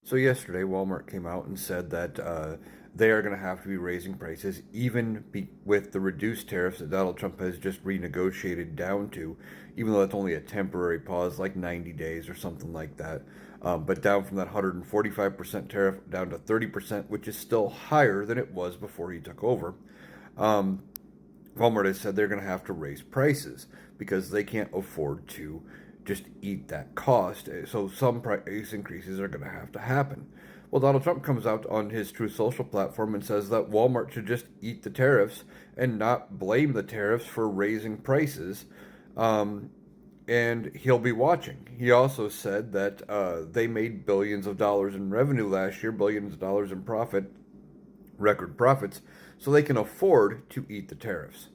So yesterday, Walmart came out and said that they are going to have to be raising prices, with the reduced tariffs that Donald Trump has just renegotiated down to, even though that's only a temporary pause, like 90 days or something like that. But down from that 145% tariff down to 30%, which is still higher than it was before he took over. Um, Walmart has said they're going to have to raise prices because they can't afford to just eat that cost. So some price increases are going to happen. Well, Donald Trump comes out on his Truth Social platform and says that Walmart should just eat the tariffs and not blame the tariffs for raising prices. Um, and he'll be watching. He also said that they made billions of dollars in revenue last year, billions of dollars in profit, record profits, so they can afford to eat the tariffs.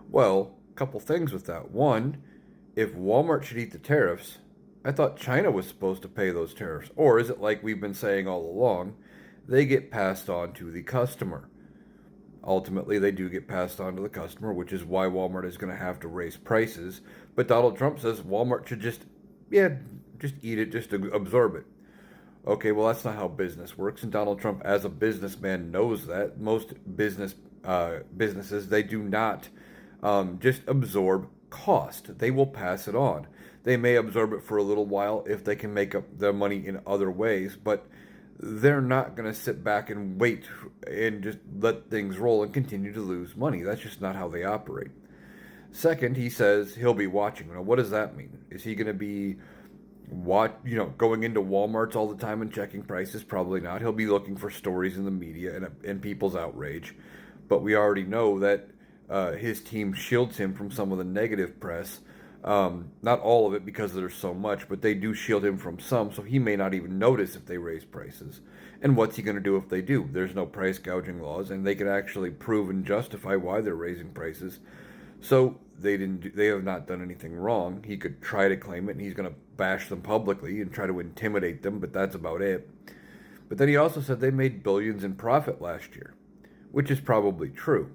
Well, a couple things with that. One, if Walmart should eat the tariffs, I thought China was supposed to pay those tariffs. Or is it like we've been saying all along? They get passed on to the customer. Ultimately, they do get passed on to the customer, which is why Walmart is going to have to raise prices. But Donald Trump says Walmart should just eat it, just absorb it. Okay, well, that's not how business works, and Donald Trump, as a businessman, knows that. Most businesses, they do not just absorb cost; they will pass it on. They may absorb it for a little while if they can make up their money in other ways, but they're not going to sit back and wait and just let things roll and continue to lose money. That's just not how they operate. Second, he says he'll be watching. Now, what does that mean? Is he going to be going into Walmarts all the time and checking prices? Probably not. He'll be looking for stories in the media and people's outrage. But we already know that his team shields him from some of the negative press. Not all of it because there's so much, but they do shield him from some, so he may not even notice if they raise prices. And what's he going to do if they do? There's no price gouging laws, and they can actually prove and justify why they're raising prices. So they have not done anything wrong. He could try to claim it, and he's going to bash them publicly and try to intimidate them, but that's about it. But then he also said they made billions in profit last year, which is probably true.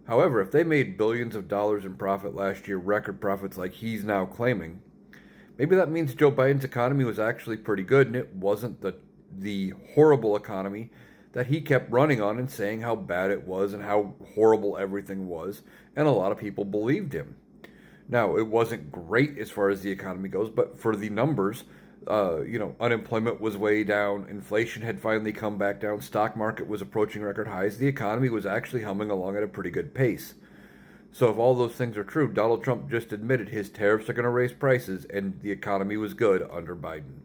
However, if they made billions of dollars in profit last year, record profits like he's now claiming, maybe that means Joe Biden's economy was actually pretty good and it wasn't the horrible economy that he kept running on and saying how bad it was and how horrible everything was, and a lot of people believed him. Now, it wasn't great as far as the economy goes, but for the numbers, unemployment was way down, inflation had finally come back down, stock market was approaching record highs, the economy was actually humming along at a pretty good pace. So if all those things are true, Donald Trump just admitted his tariffs are going to raise prices and the economy was good under Biden.